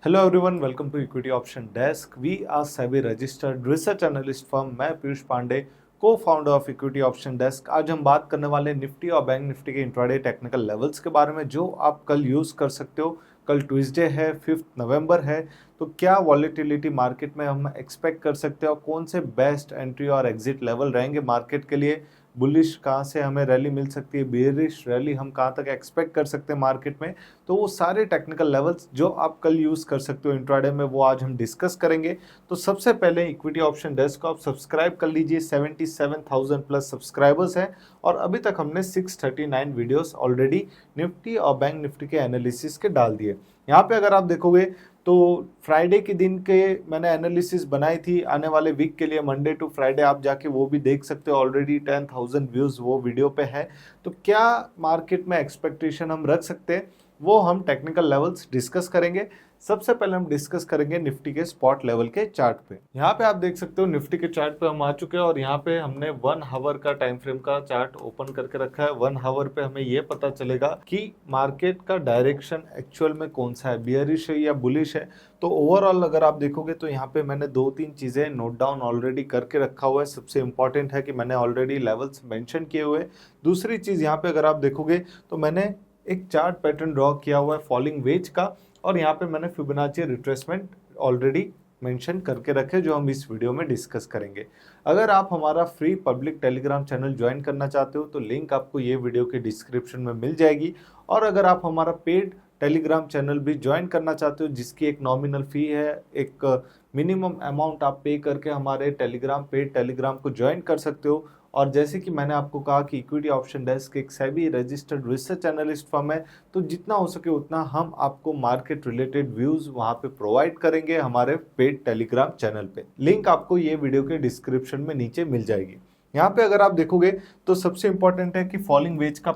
Hello everyone, welcome to equity option desk. We are SEBI registered research analyst firm. मैं Piyush Pande, cofounder of equity option desk. आज हम बात करने वाले निफ्टी और बैंक निफ्टी के इंट्राडे टेक्निकल लेवल्स के बारे में, जो आप कल यूज कर सकते हो। कल ट्यूसडे है, 5 नवंबर है, तो क्या वॉलेटिलिटी मार्केट में हम एक्सपेक्ट कर सकते हो, कौन से बेस्ट एंट्री और एग्जिट लेवल रहेंगे मार्केट के लिए, बुलिश कहाँ से हमें रैली मिल सकती है, बेरिश रैली हम कहाँ तक एक्सपेक्ट कर सकते हैं मार्केट में। तो वो सारे टेक्निकल लेवल्स जो आप कल यूज़ कर सकते हो इंट्राडे में, वो आज हम डिस्कस करेंगे। तो सबसे पहले इक्विटी ऑप्शन डेस्क को आप सब्सक्राइब कर लीजिए। 77,000 प्लस सब्सक्राइबर्स हैं और अभी तक हमने 639 वीडियोस ऑलरेडी निफ्टी और बैंक निफ्टी के एनालिसिस के डाल दिए। यहाँ पे अगर आप देखोगे तो फ्राइडे के दिन के मैंने एनालिसिस बनाई थी आने वाले वीक के लिए, मंडे टू फ्राइडे, आप जाके वो भी देख सकते हो। ऑलरेडी 10,000 व्यूज़ वो वीडियो पे है। तो क्या मार्केट में एक्सपेक्टेशन हम रख सकते हैं, वो हम टेक्निकल लेवल्स डिस्कस करेंगे। सबसे पहले हम डिस्कस करेंगे निफ्टी के स्पॉट लेवल के चार्ट पे। यहाँ पे आप देख सकते हो निफ्टी के चार्ट पे हम आ चुके हैं और यहाँ पे हमने 1 हावर का टाइम फ्रेम का चार्ट ओपन करके रखा है। 1 हावर पे हमें ये पता चलेगा कि मार्केट का डायरेक्शन एक्चुअल में कौन सा है, बियरिश है या बुलिश है। तो ओवरऑल अगर आप देखोगे तो यहाँ पे मैंने 2-3 चीजें नोट डाउन ऑलरेडी करके रखा हुआ है। सबसे इंपॉर्टेंट है कि मैंने ऑलरेडी लेवल्स मेंशन किए हुए। दूसरी चीज यहाँ पे अगर आप देखोगे तो मैंने एक चार्ट पैटर्न ड्रॉ किया हुआ है फॉलिंग वेज का, और यहाँ पे मैंने फिबोनाची रिट्रेसमेंट ऑलरेडी मेंशन करके रखे, जो हम इस वीडियो में डिस्कस करेंगे। अगर आप हमारा free public Telegram channel join करना चाहते हो तो लिंक आपको ये वीडियो के डिस्क्रिप्शन में मिल जाएगी। और अगर आप हमारा पेड टेलीग्राम चैनल भी ज्वाइन करना चाहते हो, जिसकी एक नॉमिनल फ़ी है, एक मिनिमम अमाउंट आप पे करके हमारे पेड टेलीग्राम को ज्वाइन कर सकते हो। और जैसे कि मैंने आपको कहा कि इक्विटी ऑप्शन डेस्क एक SEBI registered research analyst firm है, तो जितना हो सके उतना हम आपको मार्केट रिलेटेड व्यूज वहां पे प्रोवाइड करेंगे हमारे पेड टेलीग्राम चैनल पे। लिंक आपको ये वीडियो के डिस्क्रिप्शन में नीचे मिल जाएगी। यहाँ पे अगर आप देखोगे तो सबसे इंपॉर्टेंट है कि फॉलिंग वेज का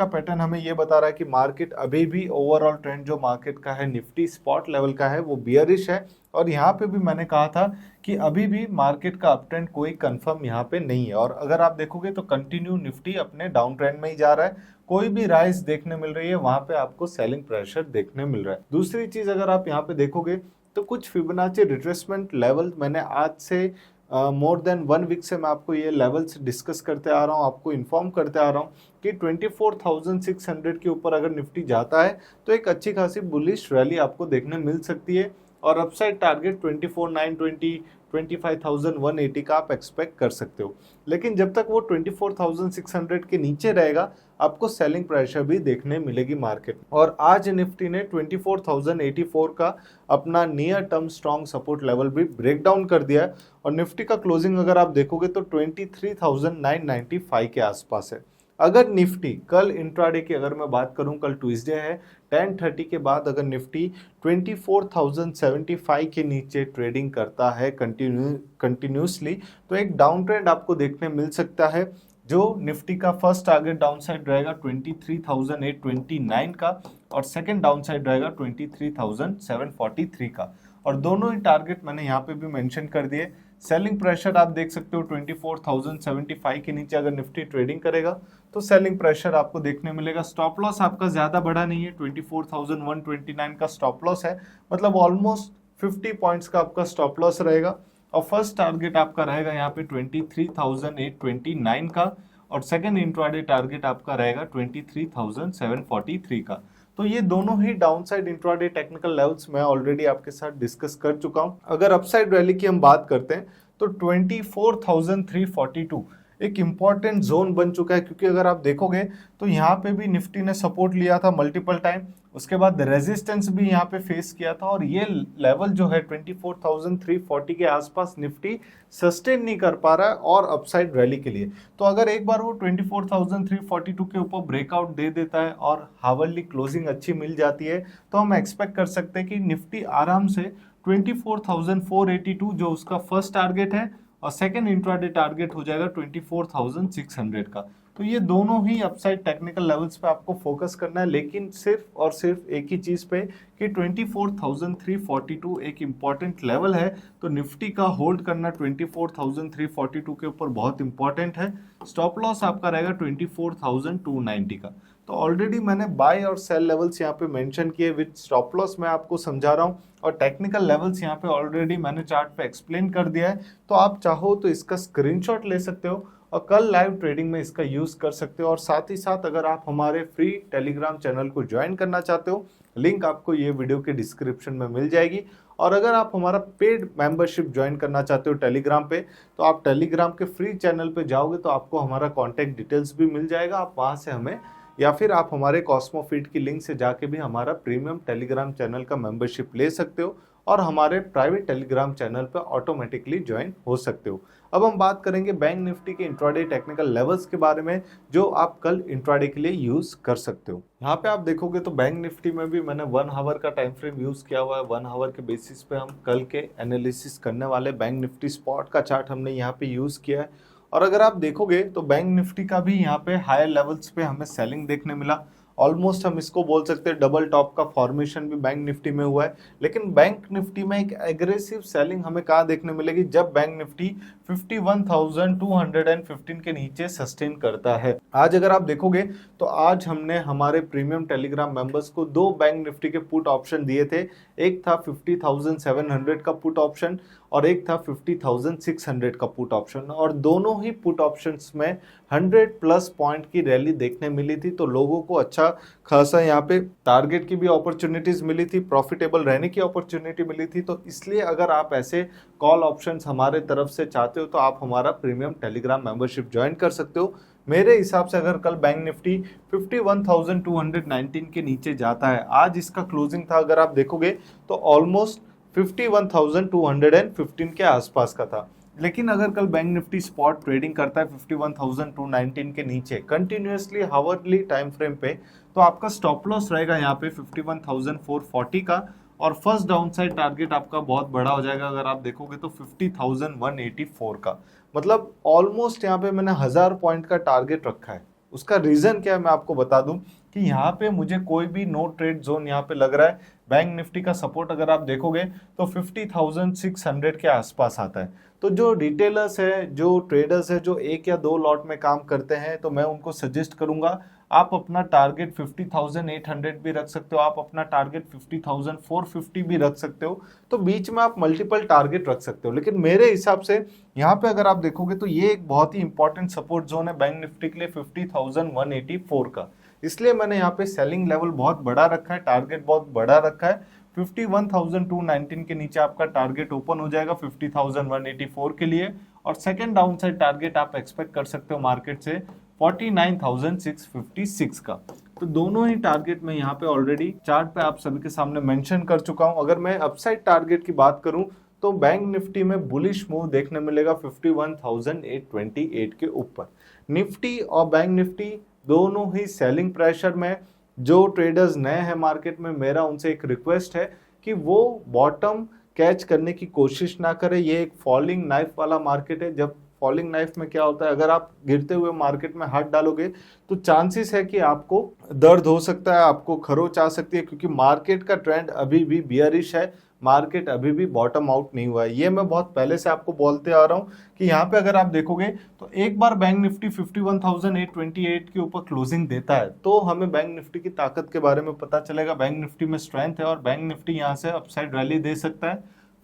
पैटर्न हमें ये बता रहा है कि मार्केट अभी भी ओवरऑल ट्रेंड जो मार्केट का है, निफ्टी स्पॉट लेवल का है, वो बियरिश है। और यहाँ पे भी मैंने कहा था कि अभी भी मार्केट का अप ट्रेंड कोई कंफर्म यहाँ पे नहीं है। और अगर आप देखोगे तो कंटिन्यू निफ्टी अपने डाउन ट्रेंड में ही जा रहा है। कोई भी राइज देखने मिल रही है वहां पे आपको सेलिंग प्रेशर देखने मिल रहा है। दूसरी चीज अगर आप यहाँ पे देखोगे तो कुछ फिबोनाची रिट्रेसमेंट लेवल मैंने आज से मोर देन 1 वीक से मैं आपको ये लेवल्स डिस्कस करते आ रहा हूँ, आपको इन्फॉर्म करते आ रहा हूँ कि 24,600 के ऊपर अगर निफ्टी जाता है तो एक अच्छी खासी बुलिश रैली आपको देखने मिल सकती है। और अपसाइड टारगेट 24,920 25,180 का आप एक्सपेक्ट कर सकते हो। लेकिन जब तक वो 24,600 के नीचे रहेगा, आपको सेलिंग प्रेशर भी देखने मिलेगी मार्केट। और आज निफ्टी ने 24,084 का अपना near term strong support level भी ब्रेक डाउन कर दिया है। और निफ्टी का क्लोजिंग अगर आप देखोगे तो 23,995 के आसपास है। अगर निफ्टी कल इंट्राडे की अगर मैं बात करूं, कल ट्यूसडे है, 10:30 के बाद अगर निफ्टी 24,075 के नीचे ट्रेडिंग करता है कंटिन्यूसली, तो एक डाउन ट्रेंड आपको देखने मिल सकता है। जो निफ्टी का फर्स्ट टारगेट डाउन साइड रहेगा 23,829 का, और सेकंड डाउन साइड रहेगा 23,743 का। और दोनों ही टारगेट मैंने यहाँ पे भी मेंशन कर दिए। सेलिंग प्रेशर आप देख सकते हो 24,075 के नीचे अगर निफ्टी ट्रेडिंग करेगा तो सेलिंग प्रेशर आपको देखने मिलेगा। स्टॉप लॉस आपका ज्यादा बड़ा नहीं है, 24,129 का स्टॉप लॉस है, मतलब ऑलमोस्ट 50 पॉइंट्स का आपका स्टॉप लॉस रहेगा। और फर्स्ट टारगेट आपका रहेगा यहाँ पे 23,829 का, और सेकेंड इंट्राडे टारगेट आपका रहेगा 23,743 का। तो ये दोनों ही डाउनसाइड इंट्राडे टेक्निकल लेवल्स मैं ऑलरेडी आपके साथ डिस्कस कर चुका हूं। अगर अपसाइड रैली की हम बात करते हैं तो 24,342 एक इम्पॉर्टेंट जोन बन चुका है, क्योंकि अगर आप देखोगे तो यहाँ पे भी निफ्टी ने सपोर्ट लिया था मल्टीपल टाइम, उसके बाद रेजिस्टेंस भी यहाँ पे फेस किया था। और ये लेवल जो है 24,340 के आसपास निफ्टी सस्टेन नहीं कर पा रहा है और अपसाइड रैली के लिए। तो अगर एक बार वो 24,342 के ऊपर ब्रेकआउट दे देता है और हावरली क्लोजिंग अच्छी मिल जाती है, तो हम एक्सपेक्ट कर सकते हैं कि निफ्टी आराम से 24,482 जो उसका फर्स्ट टारगेट है, और सेकेंड इंट्राडे टारगेट हो जाएगा 24,600 का। तो ये दोनों ही अपसाइड टेक्निकल लेवल्स पे आपको फोकस करना है, लेकिन सिर्फ और सिर्फ एक ही चीज पे कि 24,342 एक इम्पॉर्टेंट लेवल है। तो निफ्टी का होल्ड करना 24,342 के ऊपर बहुत इंपॉर्टेंट है। स्टॉप लॉस आपका रहेगा 24,290 का। तो ऑलरेडी मैंने बाय और सेल लेवल्स यहाँ पे मेंशन किए, विद स्टॉप लॉस मैं आपको समझा रहा हूँ, और टेक्निकल लेवल्स यहाँ पे ऑलरेडी मैंने चार्ट पे एक्सप्लेन कर दिया है। तो आप चाहो तो इसका स्क्रीनशॉट ले सकते हो और कल लाइव ट्रेडिंग में इसका यूज कर सकते हो। और साथ ही साथ अगर आप हमारे फ्री टेलीग्राम चैनल को ज्वाइन करना चाहते हो, लिंक आपको ये वीडियो के डिस्क्रिप्शन में मिल जाएगी। और अगर आप हमारा पेड मेंबरशिप ज्वाइन करना चाहते हो टेलीग्राम पे, तो आप टेलीग्राम के फ्री चैनल पे जाओगे तो आपको हमारा कॉन्टैक्ट डिटेल्स भी मिल जाएगा। आप वहाँ से हमें, या फिर आप हमारे कॉस्मोफीड की लिंक से जाके भी हमारा प्रीमियम टेलीग्राम चैनल का मेंबरशिप ले सकते हो और हमारे प्राइवेट टेलीग्राम चैनल पर ऑटोमेटिकली ज्वाइन हो सकते हो। अब हम बात करेंगे बैंक निफ्टी के इंट्राडे टेक्निकल लेवल्स के बारे में, जो आप कल इंट्राडे के लिए यूज कर सकते हो। यहाँ पे आप देखोगे तो बैंक निफ्टी में भी मैंने 1 आवर का टाइम फ्रेम यूज किया हुआ है। 1 आवर के बेसिस पे हम कल के एनालिसिस करने वाले बैंक निफ्टी स्पॉट का चार्ट हमने यहाँ पे यूज किया है। और अगर आप देखोगे तो बैंक निफ्टी का भी यहाँ पे हायर लेवल्स पे हमें सेलिंग देखने मिला। ऑलमोस्ट हम इसको बोल सकते हैं डबल टॉप का फॉर्मेशन भी बैंक निफ्टी में हुआ है। लेकिन बैंक निफ्टी में एक एग्रेसिव सेलिंग हमें कहाँ देखने मिलेगी, जब बैंक निफ्टी 51,215 के नीचे सस्टेन करता है। आज अगर आप देखोगे तो आज हमने हमारे प्रीमियम टेलीग्राम मेंबर्स को 2 बैंक निफ्टी के पुट ऑप्शन दिए थे। एक था 50,700 का पुट ऑप्शन और एक था 50,600 का पुट ऑप्शन, और दोनों ही पुट ऑप्शंस में 100+ पॉइंट की रैली देखने मिली थी। तो लोगों को अच्छा खासा यहाँ पे टारगेट की भी अपॉर्चुनिटीज मिली थी, प्रॉफिटेबल रहने की अपॉर्चुनिटी मिली थी। तो इसलिए अगर आप ऐसे कॉल ऑप्शंस हमारे तरफ से चाहते हो तो आप हमारा प्रीमियम टेलीग्राम मेंबरशिप ज्वाइन कर सकते हो। मेरे हिसाब से अगर कल बैंक निफ्टी 51,219 के नीचे जाता है, आज इसका क्लोजिंग था अगर आप देखोगे तो ऑलमोस्ट 51,215 के आसपास का था। लेकिन अगर कल बैंक निफ्टी स्पॉट ट्रेडिंग करता है 51,219 के नीचे कंटिन्यूअसली हावरली टाइम फ्रेम पे, तो आपका स्टॉप लॉस रहेगा यहाँ पे 51,440 का, और फर्स्ट डाउन साइड टारगेट आपका बहुत बड़ा हो जाएगा अगर आप देखोगे तो 50,184 का। मतलब ऑलमोस्ट यहाँ पे मैंने 1000 पॉइंट का टारगेट रखा है। उसका रीजन क्या है मैं आपको बता दूं कि यहाँ पे मुझे कोई भी नो ट्रेड जोन यहाँ पे लग रहा है। बैंक निफ्टी का सपोर्ट अगर आप देखोगे तो 50,600 के आसपास आता है। तो जो रिटेलर्स है, जो ट्रेडर्स है, जो 1 या 2 लॉट में काम करते हैं, तो मैं उनको सजेस्ट करूंगा आप अपना टारगेट 50,800 भी रख सकते हो, आप अपना टारगेट 50,450 भी रख सकते हो। तो बीच में आप मल्टीपल टारगेट रख सकते हो। लेकिन मेरे हिसाब से यहाँ पे अगर आप देखोगे तो ये एक बहुत ही इंपॉर्टेंट सपोर्ट जोन है बैंक निफ्टी के लिए 50,184 का। इसलिए मैंने यहाँ पे सेलिंग लेवल बहुत बड़ा रखा है, टारगेट बहुत बड़ा रखा है। 51,219 के नीचे आपका टारगेट ओपन हो जाएगा 50,184 के लिए, और सेकंड डाउन साइड टारगेट आप एक्सपेक्ट कर सकते हो मार्केट से 49,656 का। तो दोनों ही टारगेट में यहाँ पे ऑलरेडी चार्ट पे आप सभी के सामने मेंशन कर चुका हूँ। अगर मैं अपसाइड टारगेट की बात करूँ तो बैंक निफ्टी में बुलिश मूव देखने मिलेगा 51,828 के ऊपर। निफ्टी और बैंक निफ्टी दोनों ही सेलिंग प्रेशर में। जो ट्रेडर्स नए हैं मार्केट में, मेरा उनसे एक रिक्वेस्ट है कि वो बॉटम कैच करने की कोशिश ना करें। ये एक फॉलिंग नाइफ वाला मार्केट है। जब फॉलिंग नाइफ में क्या होता है, अगर आप गिरते हुए मार्केट में हाथ डालोगे तो चांसेस है कि आपको दर्द हो सकता है, आपको खरोच आ सकती है, क्योंकि मार्केट का ट्रेंड अभी भी बियरिश है। मार्केट अभी भी बॉटम आउट नहीं हुआ है। ये मैं बहुत पहले से आपको बोलते आ रहा हूँ कि यहाँ पे अगर आप देखोगे तो एक बार बैंक निफ्टी 51,828 के ऊपर क्लोजिंग देता है तो हमें बैंक निफ्टी की ताकत के बारे में पता चलेगा। बैंक निफ्टी में स्ट्रेंथ है और बैंक निफ्टी यहाँ से अपसाइड रैली दे सकता है।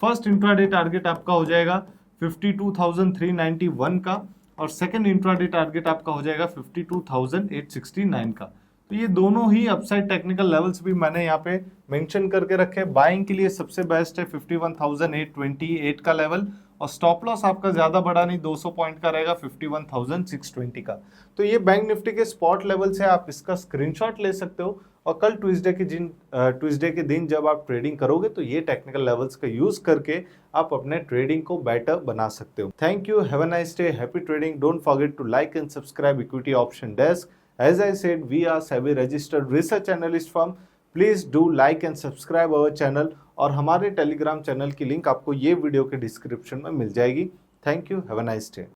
फर्स्ट इंट्राडे टारगेट आपका हो जाएगा 52,391 का, और सेकंड इंट्राडे टारगेट आपका हो जाएगा 52,869 का। तो ये दोनों ही अपसाइड टेक्निकल लेवल्स भी मैंने यहाँ पे मेंशन करके रखे। बाइंग के लिए सबसे बेस्ट है 51,828 का लेवल, और स्टॉप लॉस आपका ज्यादा बड़ा नहीं 200 पॉइंट का रहेगा 51,620 का। तो ये बैंक निफ्टी के स्पॉट लेवल्स है, आप इसका स्क्रीनशॉट ले सकते हो। और कल ट्यूसडे के दिन जब आप ट्रेडिंग करोगे तो ये टेक्निकल लेवल्स का यूज करके आप अपने ट्रेडिंग को बेटर बना सकते हो। Thank you, have a nice day, happy trading. Don't forget to like and subscribe equity option desk. As I said, we are SEBI registered research analyst firm. Please do like and subscribe our channel, और हमारे Telegram channel की link आपको ये video के description में मिल जाएगी। Thank you, have a nice day.